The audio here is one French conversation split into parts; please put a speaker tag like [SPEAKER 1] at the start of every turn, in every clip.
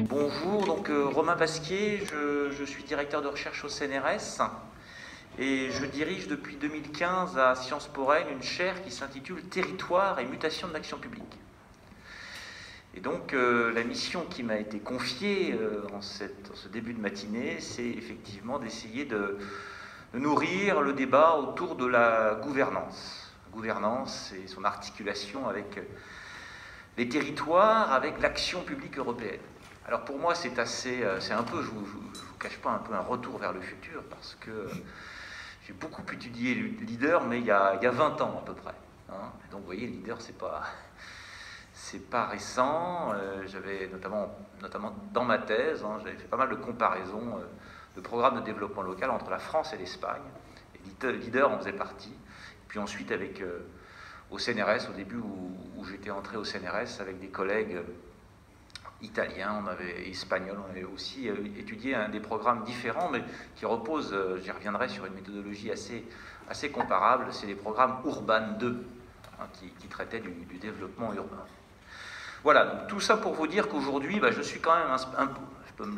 [SPEAKER 1] Bonjour, donc Romain Pasquier, je suis directeur de recherche au CNRS et je dirige depuis 2015 à Sciences Po Rennes une chaire qui s'intitule Territoire et mutation de l'action publique. Et donc la mission qui m'a été confiée en ce début de matinée, c'est effectivement d'essayer de nourrir le débat autour de la gouvernance. La gouvernance et son articulation avec les territoires, avec l'action publique européenne. Alors pour moi, c'est un peu, je vous cache pas, un peu un retour vers le futur, parce que j'ai beaucoup étudié Leader, mais il y a 20 ans à peu près. Hein. Donc vous voyez, Leader, c'est pas récent. J'avais notamment dans ma thèse, hein, j'avais fait pas mal de comparaisons de programmes de développement local entre la France et l'Espagne. Et Leader en faisait partie. Et puis ensuite, au CNRS, au début où j'étais entré au CNRS, avec des collègues italiens, espagnols, on avait aussi étudié des programmes différents, mais qui reposent, j'y reviendrai, sur une méthodologie assez comparable. C'est les programmes Urban 2, hein, qui traitaient du développement urbain. Voilà, donc tout ça pour vous dire qu'aujourd'hui, je suis quand même je peux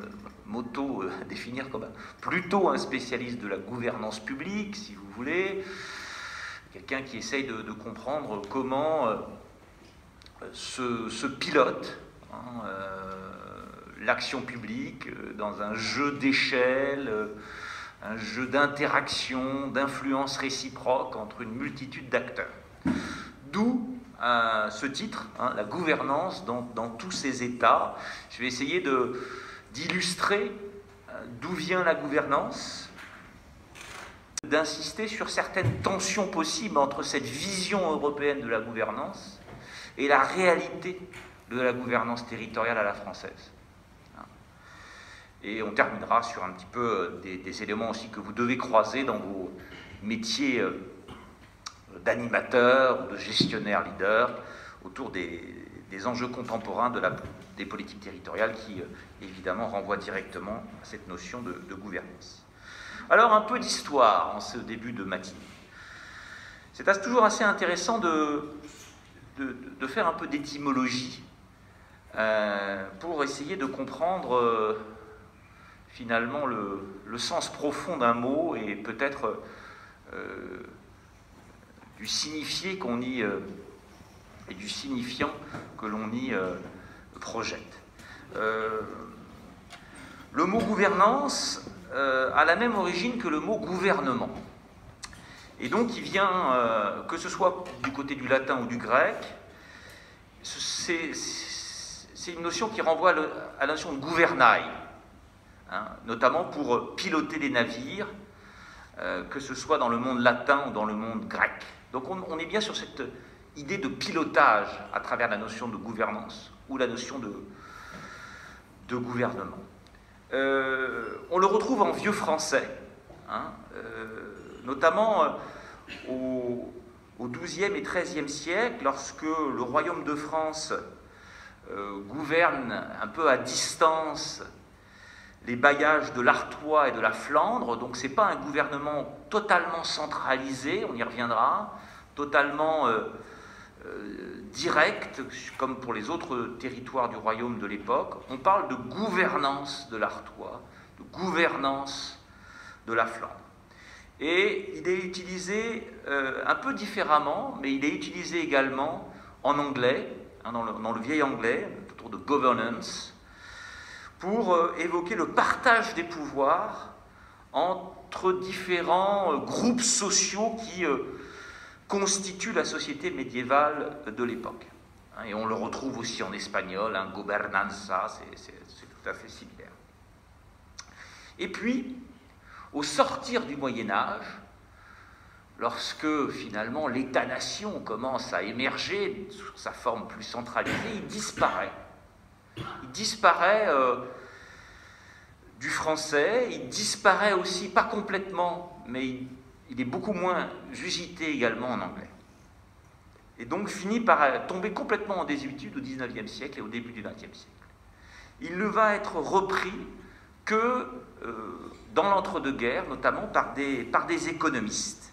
[SPEAKER 1] m'auto-définir comme plutôt un spécialiste de la gouvernance publique, si vous voulez, quelqu'un qui essaye de comprendre comment se pilote l'action publique dans un jeu d'échelle, un jeu d'interaction, d'influence réciproque entre une multitude d'acteurs. D'où ce titre, hein, la gouvernance dans tous ses états. Je vais essayer d'illustrer d'où vient la gouvernance, d'insister sur certaines tensions possibles entre cette vision européenne de la gouvernance et la réalité de la gouvernance territoriale à la française. Et on terminera sur un petit peu des éléments aussi que vous devez croiser dans vos métiers d'animateur ou de gestionnaire leader autour des enjeux contemporains des politiques territoriales qui, évidemment, renvoient directement à cette notion de gouvernance. Alors, un peu d'histoire en ce début de matinée. C'est toujours assez intéressant de faire un peu d'étymologie pour essayer de comprendre finalement le sens profond d'un mot et peut-être du signifié qu'on y et du signifiant que l'on y projette. Le mot gouvernance a la même origine que le mot gouvernement. Et donc il vient, que ce soit du côté du latin ou du grec, c'est une notion qui renvoie à la notion de gouvernail, hein, notamment pour piloter des navires, que ce soit dans le monde latin ou dans le monde grec. Donc on est bien sur cette idée de pilotage à travers la notion de gouvernance ou la notion de gouvernement. On le retrouve en vieux français, hein, notamment au XIIe et XIIIe siècle, lorsque le royaume de France gouverne un peu à distance les bailliages de l'Artois et de la Flandre. Donc ce n'est pas un gouvernement totalement centralisé, on y reviendra, totalement direct, comme pour les autres territoires du royaume de l'époque. On parle de gouvernance de l'Artois, de gouvernance de la Flandre. Et il est utilisé un peu différemment, mais il est utilisé également en anglais, hein, dans le vieil anglais, autour de governance, pour évoquer le partage des pouvoirs entre différents groupes sociaux qui constituent la société médiévale de l'époque. Hein, et on le retrouve aussi en espagnol, hein, gobernanza, c'est tout à fait similaire. Et puis, au sortir du Moyen-Âge, lorsque finalement l'État-nation commence à émerger sous sa forme plus centralisée, il disparaît. Il disparaît du français, il disparaît aussi, pas complètement, mais il est beaucoup moins usité également en anglais. Et donc finit par tomber complètement en désuétude au XIXe siècle et au début du XXe siècle. Il ne va être repris que dans l'entre-deux-guerres, notamment par des économistes.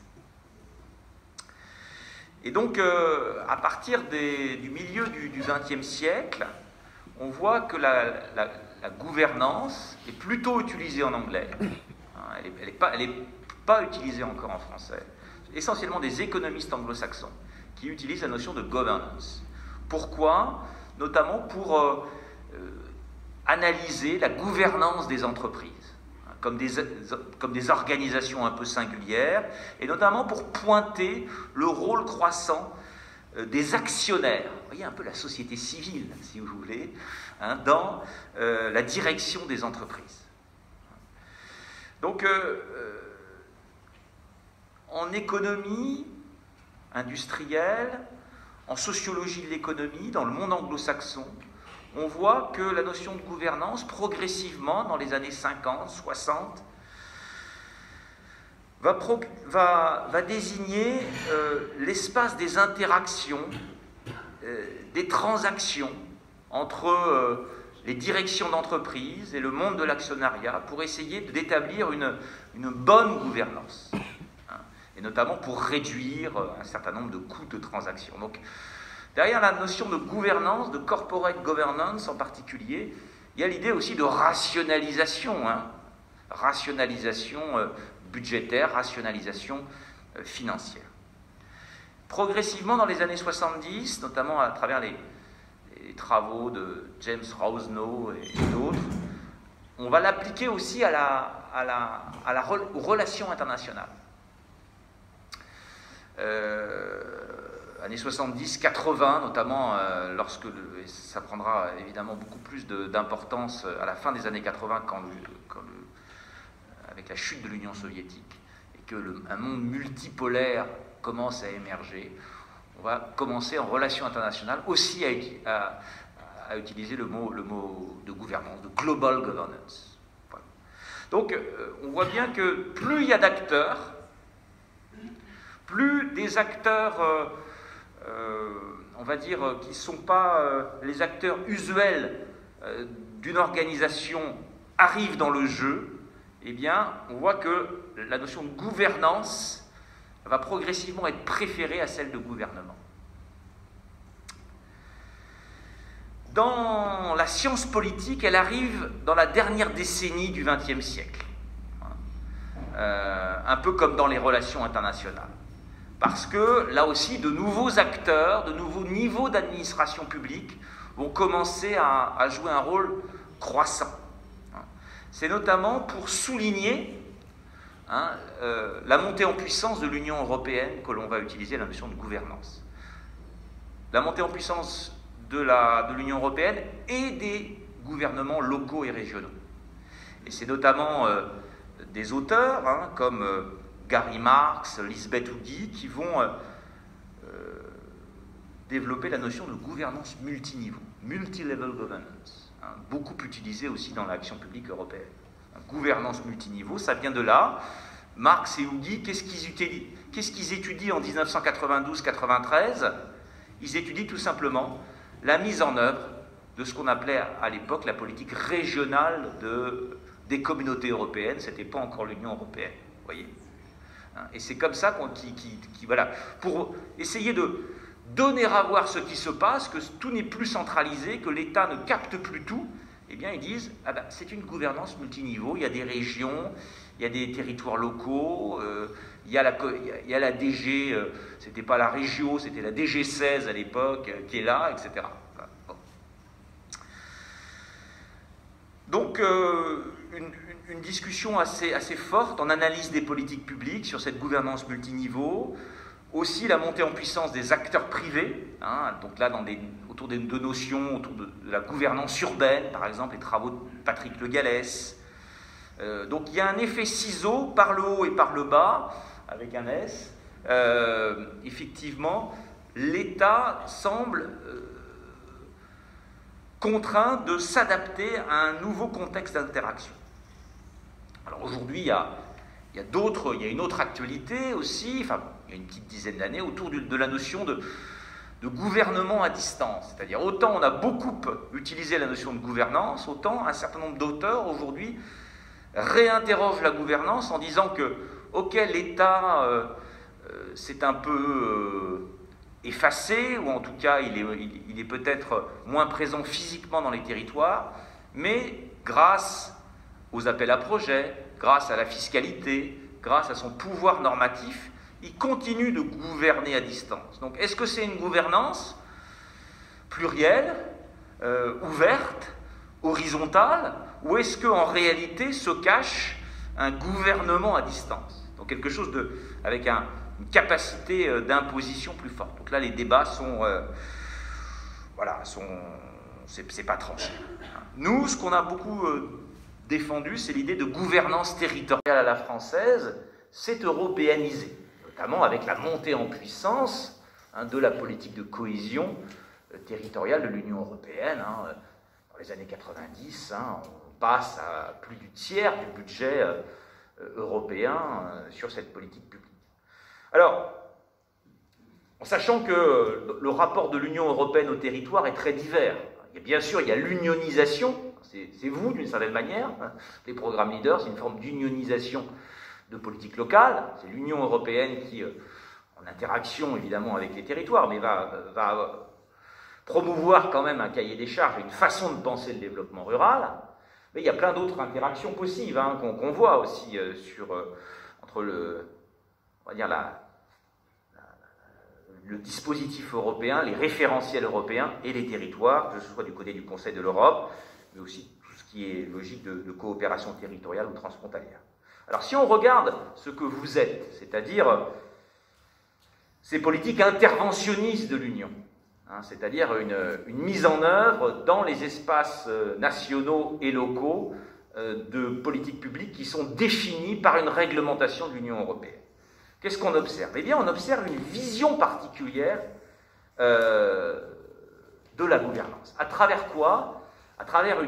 [SPEAKER 1] Et donc, à partir du milieu du XXe siècle, on voit que la gouvernance est plutôt utilisée en anglais. Elle n'est pas utilisée encore en français. Essentiellement des économistes anglo-saxons qui utilisent la notion de governance. Pourquoi? Notamment pour analyser la gouvernance des entreprises, comme des organisations un peu singulières, et notamment pour pointer le rôle croissant des actionnaires, vous voyez un peu la société civile, si vous voulez, dans la direction des entreprises. Donc, en économie industrielle, en sociologie de l'économie, dans le monde anglo-saxon, on voit que la notion de gouvernance, progressivement, dans les années 50, 60, va désigner l'espace des interactions, des transactions entre les directions d'entreprise et le monde de l'actionnariat pour essayer d'établir une bonne gouvernance, et notamment pour réduire un certain nombre de coûts de transaction. Donc, derrière la notion de gouvernance, de corporate governance en particulier, il y a l'idée aussi de rationalisation, rationalisation budgétaire, rationalisation financière. Progressivement, dans les années 70, notamment à travers les travaux de James Rosenow et d'autres, on va l'appliquer aussi aux relations internationales. Années 70-80, notamment lorsque ça prendra évidemment beaucoup plus d'importance à la fin des années 80 avec la chute de l'Union soviétique et que un monde multipolaire commence à émerger, on va commencer en relations internationales aussi à utiliser le mot de gouvernance, de global governance. Voilà. Donc on voit bien que plus il y a d'acteurs, plus des acteurs on va dire, qui ne sont pas les acteurs usuels d'une organisation arrivent dans le jeu, eh bien, on voit que la notion de gouvernance va progressivement être préférée à celle de gouvernement. Dans la science politique, elle arrive dans la dernière décennie du XXe siècle, un peu comme dans les relations internationales. Parce que, là aussi, de nouveaux acteurs, de nouveaux niveaux d'administration publique vont commencer à jouer un rôle croissant. C'est notamment pour souligner la montée en puissance de l'Union européenne que l'on va utiliser la notion de gouvernance. La montée en puissance de l'Union européenne et des gouvernements locaux et régionaux. Et c'est notamment des auteurs comme Gary Marx, Lisbeth Houdy, qui vont développer la notion de gouvernance multiniveau, multi-level governance, beaucoup utilisée aussi dans l'action publique européenne. Gouvernance multiniveau, ça vient de là. Marx et Houdy, qu'est-ce qu'ils étudient en 1992-93? Ils étudient tout simplement la mise en œuvre de ce qu'on appelait à l'époque la politique régionale des communautés européennes. Ce n'était pas encore l'Union européenne, vous voyez. Et c'est comme ça voilà, pour essayer de donner à voir ce qui se passe, que tout n'est plus centralisé, que l'État ne capte plus tout, eh bien ils disent c'est une gouvernance multiniveau, il y a des régions, il y a des territoires locaux, il y a la DG, c'était pas la Régio, c'était la DG 16 à l'époque, qui est là, etc. Voilà. Bon. Donc une discussion assez forte en analyse des politiques publiques sur cette gouvernance multiniveau, aussi la montée en puissance des acteurs privés, donc là autour de notions, autour de la gouvernance urbaine, par exemple les travaux de Patrick Le Gallès. Donc il y a un effet ciseau par le haut et par le bas, avec un S. Effectivement, l'État semble contraint de s'adapter à un nouveau contexte d'interaction. Alors aujourd'hui, il y a une autre actualité aussi, enfin, il y a une petite dizaine d'années, autour de la notion de gouvernement à distance. C'est-à-dire, autant on a beaucoup utilisé la notion de gouvernance, autant un certain nombre d'auteurs aujourd'hui réinterrogent la gouvernance en disant que, ok, l'État s'est un peu effacé, ou en tout cas il est peut-être moins présent physiquement dans les territoires, mais grâce aux appels à projets, grâce à la fiscalité, grâce à son pouvoir normatif, il continue de gouverner à distance. Donc est-ce que c'est une gouvernance plurielle, ouverte, horizontale, ou est-ce qu'en réalité se cache un gouvernement à distance? Donc quelque chose avec une capacité d'imposition plus forte. Donc là, les débats c'est pas tranché. Nous, ce qu'on a beaucoup défendu, c'est l'idée de gouvernance territoriale à la française, c'est européanisé, notamment avec la montée en puissance de la politique de cohésion territoriale de l'Union européenne. Dans les années 90, on passe à plus du tiers du budget européen sur cette politique publique. Alors, en sachant que le rapport de l'Union européenne au territoire est très divers. Bien sûr, il y a l'unionisation, c'est vous d'une certaine manière, les programmes leaders, c'est une forme d'unionisation de politique locale, c'est l'Union européenne qui, en interaction évidemment avec les territoires, mais va promouvoir quand même un cahier des charges, une façon de penser le développement rural. Mais il y a plein d'autres interactions possibles qu'on voit aussi entre le dispositif européen, les référentiels européens et les territoires, que ce soit du côté du Conseil de l'Europe, mais aussi tout ce qui est logique de coopération territoriale ou transfrontalière. Alors si on regarde ce que vous êtes, c'est-à-dire ces politiques interventionnistes de l'Union, c'est-à-dire une mise en œuvre dans les espaces nationaux et locaux de politiques publiques qui sont définies par une réglementation de l'Union européenne. Qu'est-ce qu'on observe? Eh bien, on observe une vision particulière de la gouvernance. À travers quoi? À travers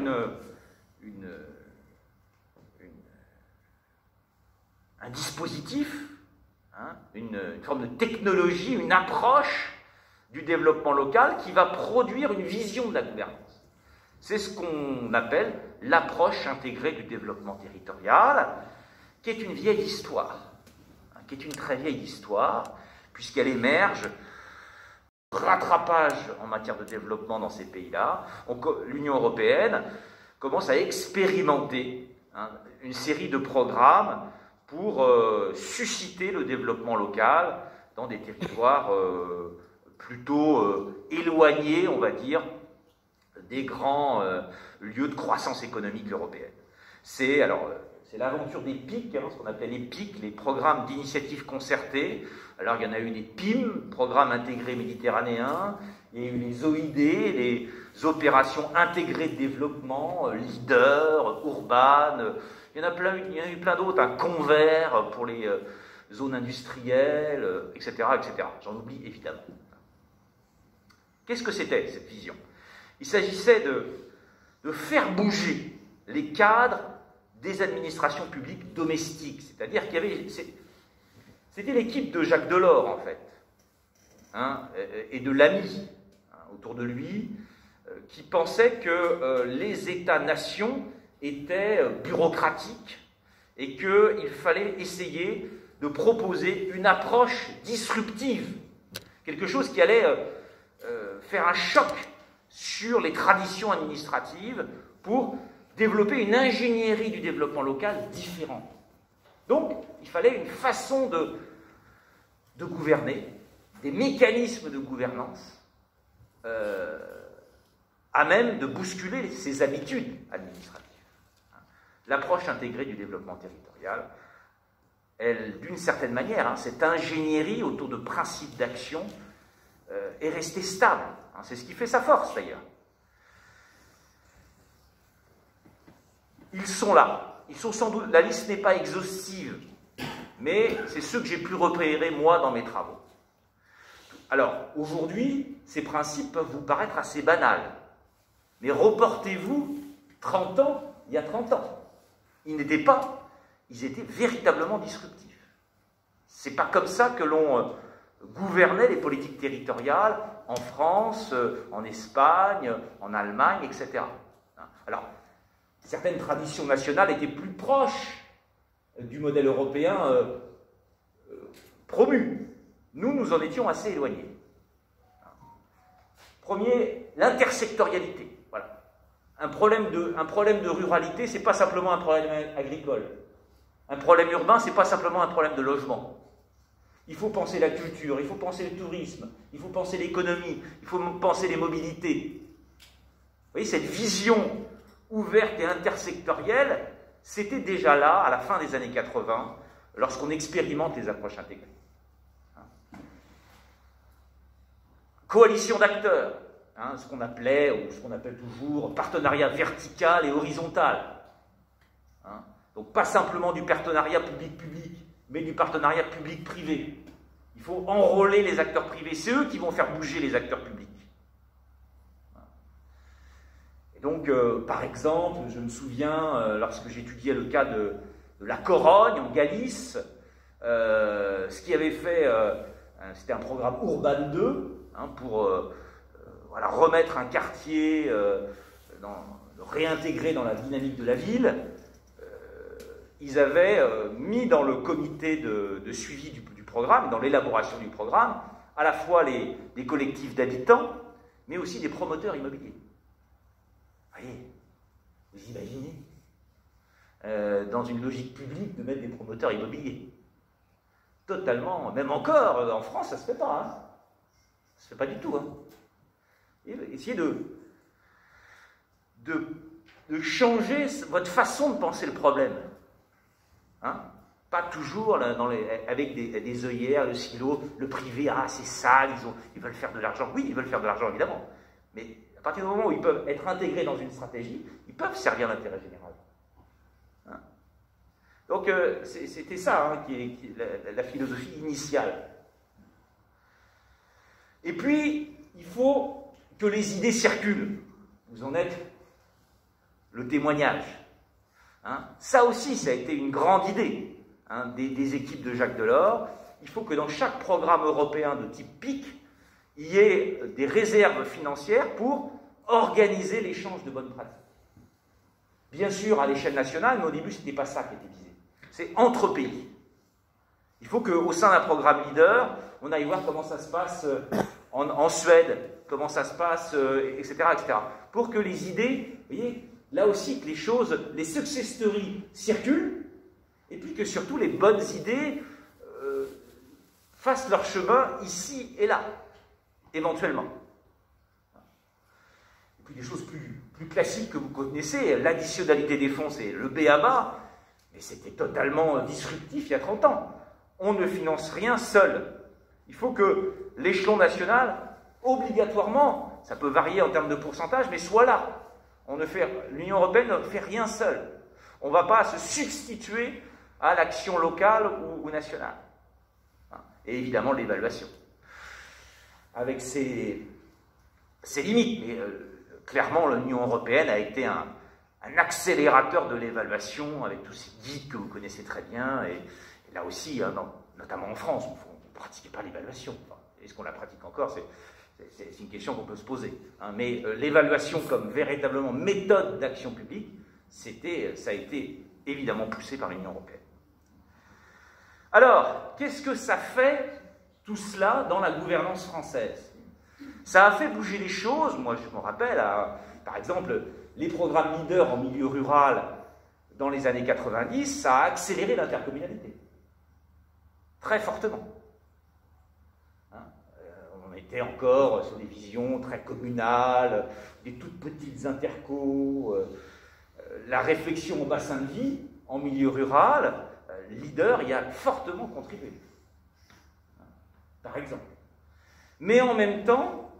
[SPEAKER 1] un dispositif, une forme de technologie, une approche du développement local qui va produire une vision de la gouvernance. C'est ce qu'on appelle l'approche intégrée du développement territorial, qui est une vieille histoire, qui est une très vieille histoire, puisqu'elle émerge rattrapage en matière de développement dans ces pays-là. L'Union européenne commence à expérimenter une série de programmes pour susciter le développement local dans des territoires plutôt éloignés, on va dire, des grands lieux de croissance économique européenne. C'est l'aventure des PIC, ce qu'on appelle les PIC, les programmes d'initiative concertée. Alors il y en a eu des PIM, Programmes intégrés méditerranéens, il y a eu les OID, les opérations intégrées de développement, Leader, Urban, il y en a eu plein d'autres, Convert pour les zones industrielles, etc., etc. J'en oublie évidemment. Qu'est-ce que c'était cette vision? Il s'agissait de faire bouger les cadres des administrations publiques domestiques, c'est-à-dire qu'il y avait... C'était l'équipe de Jacques Delors, en fait, et de l'AMI, autour de lui, qui pensait que les États-nations étaient bureaucratiques et qu'il fallait essayer de proposer une approche disruptive, quelque chose qui allait faire un choc sur les traditions administratives pour développer une ingénierie du développement local différente. Donc, il fallait une façon de gouverner, des mécanismes de gouvernance à même de bousculer ses habitudes administratives. L'approche intégrée du développement territorial, elle, d'une certaine manière, cette ingénierie autour de principes d'action est restée stable. C'est ce qui fait sa force, d'ailleurs. Ils sont là. Ils sont sans doute... La liste n'est pas exhaustive, mais c'est ceux que j'ai pu repérer, moi, dans mes travaux. Alors, aujourd'hui, ces principes peuvent vous paraître assez banals. Mais reportez-vous 30 ans, il y a 30 ans. Ils étaient véritablement disruptifs. C'est pas comme ça que l'on gouvernait les politiques territoriales en France, en Espagne, en Allemagne, etc. Alors, certaines traditions nationales étaient plus proches du modèle européen promu. Nous en étions assez éloignés. Premier, l'intersectorialité. Voilà. Un problème de ruralité, ce n'est pas simplement un problème agricole. Un problème urbain, ce n'est pas simplement un problème de logement. Il faut penser la culture, il faut penser le tourisme, il faut penser l'économie, il faut penser les mobilités. Vous voyez, cette vision ouverte et intersectorielle, c'était déjà là, à la fin des années 80, lorsqu'on expérimente les approches intégrées. Coalition d'acteurs, ce qu'on appelait, ou ce qu'on appelle toujours, partenariat vertical et horizontal. Donc pas simplement du partenariat public-public, mais du partenariat public-privé. Il faut enrôler les acteurs privés, c'est eux qui vont faire bouger les acteurs publics. Et donc, par exemple, je me souviens, lorsque j'étudiais le cas de la Corogne, en Galice, ce qui avait fait, c'était un programme Urban 2, pour voilà, remettre un quartier, le réintégrer dans la dynamique de la ville. Ils avaient mis dans le comité de suivi du programme, dans l'élaboration du programme, à la fois les collectifs d'habitants, mais aussi des promoteurs immobiliers. Vous voyez, vous imaginez, dans une logique publique, de mettre des promoteurs immobiliers. Totalement, même encore, en France, ça ne se fait pas. Ça ne se fait pas du tout. Essayez de changer votre façon de penser le problème. Pas toujours avec des œillères, le silo, le privé, c'est sale, ils veulent faire de l'argent. Oui, ils veulent faire de l'argent, évidemment. Mais à partir du moment où ils peuvent être intégrés dans une stratégie, ils peuvent servir l'intérêt général. Donc, c'était ça qui est la philosophie initiale. Et puis, il faut que les idées circulent. Vous en êtes le témoignage. Ça aussi, ça a été une grande idée des équipes de Jacques Delors. Il faut que dans chaque programme européen de type PIC, il y ait des réserves financières pour organiser l'échange de bonnes pratiques. Bien sûr, à l'échelle nationale, mais au début, ce n'était pas ça qui était visé. C'est entre pays. Il faut qu'au sein d'un programme leader, on aille voir comment ça se passe en Suède, comment ça se passe, etc., etc. Pour que les idées, vous voyez, là aussi, que les choses, les success stories circulent, et puis que surtout les bonnes idées fassent leur chemin ici et là, éventuellement. Et puis des choses plus classiques que vous connaissez, l'additionnalité des fonds, c'est le b.a.-ba, mais c'était totalement disruptif il y a 30 ans. On ne finance rien seul. Il faut que l'échelon national, obligatoirement, ça peut varier en termes de pourcentage, mais soit là. L'Union européenne ne fait rien seule. On ne va pas se substituer à l'action locale ou nationale. Et évidemment, l'évaluation. Avec ses limites. Mais clairement, l'Union européenne a été un accélérateur de l'évaluation, avec tous ces guides que vous connaissez très bien. Et là aussi, notamment en France, on ne pratiquait pas l'évaluation. Est-ce qu'on la pratique encore? C'est une question qu'on peut se poser. Mais l'évaluation comme véritablement méthode d'action publique, ça a été évidemment poussé par l'Union européenne. Alors, qu'est-ce que ça fait, tout cela, dans la gouvernance française? Ça a fait bouger les choses. Moi, je me rappelle, par exemple, les programmes leaders en milieu rural dans les années 90, ça a accéléré l'intercommunalité. Très fortement. On était encore sur des visions très communales, des toutes petites intercos, la réflexion au bassin de vie en milieu rural, leader y a fortement contribué, par exemple. Mais en même temps,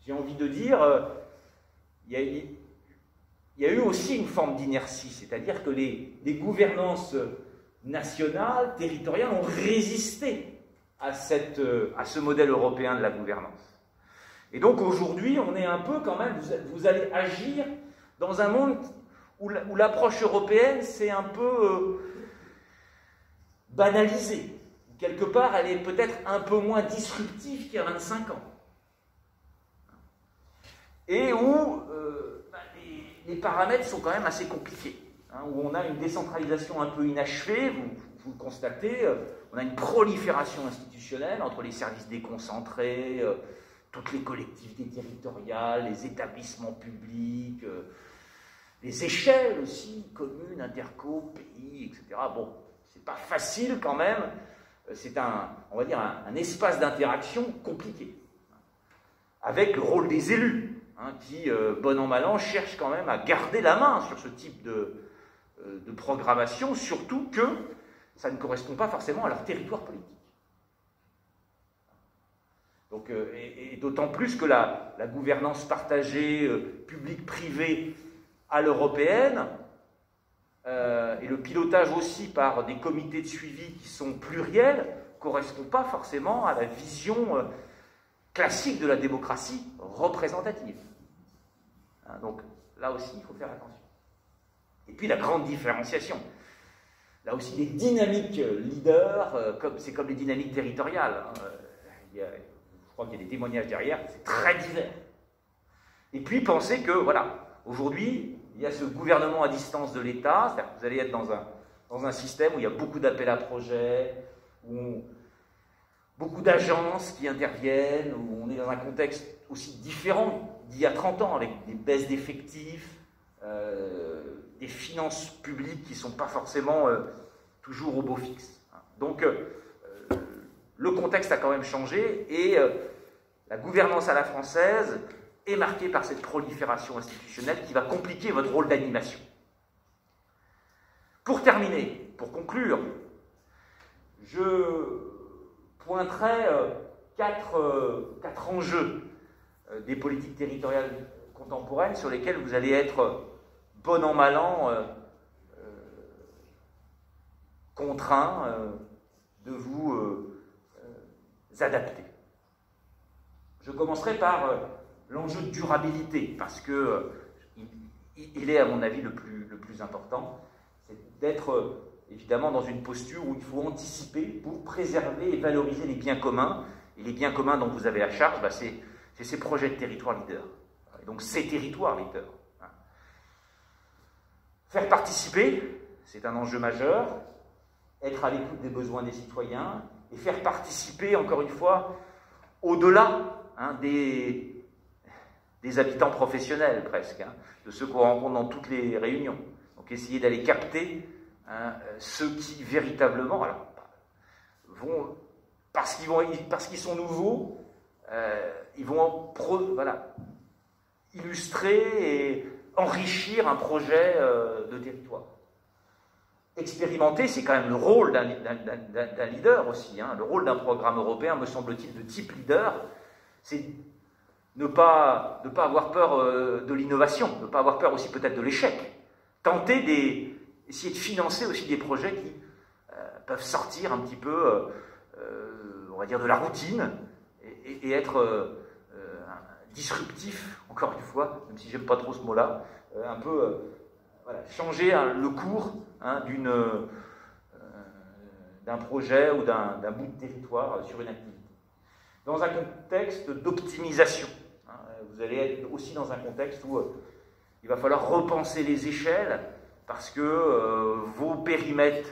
[SPEAKER 1] j'ai envie de dire, il y a eu aussi une forme d'inertie, c'est-à-dire que les gouvernances nationales, territoriales ont résisté à ce modèle européen de la gouvernance. Et donc aujourd'hui, on est un peu quand même, vous allez agir dans un monde où l'approche européenne s'est un peu banalisée. Quelque part, elle est peut-être un peu moins disruptive qu'il y a 25 ans. Et où les paramètres sont quand même assez compliqués. Où on a une décentralisation un peu inachevée, vous le constatez, on a une prolifération institutionnelle entre les services déconcentrés, toutes les collectivités territoriales, les établissements publics, les échelles aussi, communes, interco, pays, etc. Bon, c'est pas facile quand même, c'est on va dire, un espace d'interaction compliqué, avec le rôle des élus, qui, bon an mal an, cherchent quand même à garder la main sur ce type de programmation, surtout que ça ne correspond pas forcément à leur territoire politique. Donc, et d'autant plus que la gouvernance partagée, publique-privée à l'européenne, et le pilotage aussi par des comités de suivi qui sont pluriels, ne correspond pas forcément à la vision classique de la démocratie représentative. Donc là aussi, il faut faire attention. Et puis la grande différenciation. Là aussi, les dynamiques leaders, c'est comme les dynamiques territoriales. Je crois qu'il y a des témoignages derrière, c'est très divers. Et puis pensez que, voilà, aujourd'hui, il y a ce gouvernement à distance de l'État, c'est-à-dire que vous allez être dans un système où il y a beaucoup d'appels à projets, où beaucoup d'agences qui interviennent, où on est dans un contexte aussi différent d'il y a 30 ans, avec des baisses d'effectifs, des finances publiques qui ne sont pas forcément toujours au beau fixe. Donc, le contexte a quand même changé et la gouvernance à la française est marquée par cette prolifération institutionnelle qui va compliquer votre rôle d'animation. Pour terminer, pour conclure, je pointerai quatre enjeux des politiques territoriales contemporaines sur lesquels vous allez être bon an mal an contraint de vous adapter. Je commencerai par l'enjeu de durabilité, parce que il est à mon avis le plus important, c'est d'être évidemment dans une posture où il faut anticiper pour préserver et valoriser les biens communs, et les biens communs dont vous avez la charge, c'est ces projets de territoire leader, et donc ces territoires leaders. Faire participer, c'est un enjeu majeur, être à l'écoute des besoins des citoyens, et faire participer, encore une fois, au-delà des habitants professionnels presque, de ceux qu'on rencontre dans toutes les réunions. Donc essayer d'aller capter ceux qui véritablement vont, parce qu'ils sont nouveaux, ils vont illustrer et enrichir un projet de territoire. Expérimenter, c'est quand même le rôle d'un leader aussi. Le rôle d'un programme européen, me semble-t-il, de type leader, c'est ne pas avoir peur de l'innovation, ne pas avoir peur aussi peut-être de l'échec. Tenter essayer de financer aussi des projets qui peuvent sortir un petit peu, on va dire, de la routine et être disruptif, encore une fois, même si j'aime pas trop ce mot-là, un peu changer le cours d'un projet ou d'un bout de territoire sur une activité. Dans un contexte d'optimisation, vous allez être aussi dans un contexte où il va falloir repenser les échelles parce que vos périmètres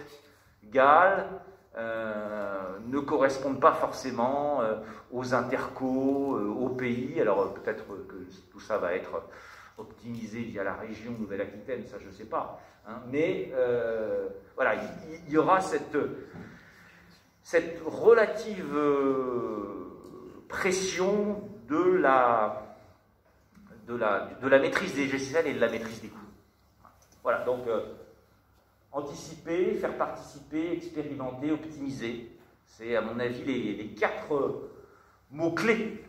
[SPEAKER 1] GAL ne correspondent pas forcément aux intercos, aux pays. Alors peut-être que tout ça va être optimisé via la région Nouvelle-Aquitaine, ça je ne sais pas. Mais voilà, il y aura cette relative pression de la maîtrise des échelles et de la maîtrise des coûts. Voilà, donc anticiper, faire participer, expérimenter, optimiser, c'est à mon avis les 4 mots-clés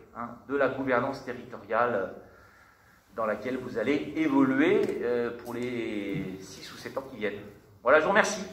[SPEAKER 1] de la gouvernance territoriale dans laquelle vous allez évoluer pour les 6 ou 7 ans qui viennent. Voilà, je vous remercie.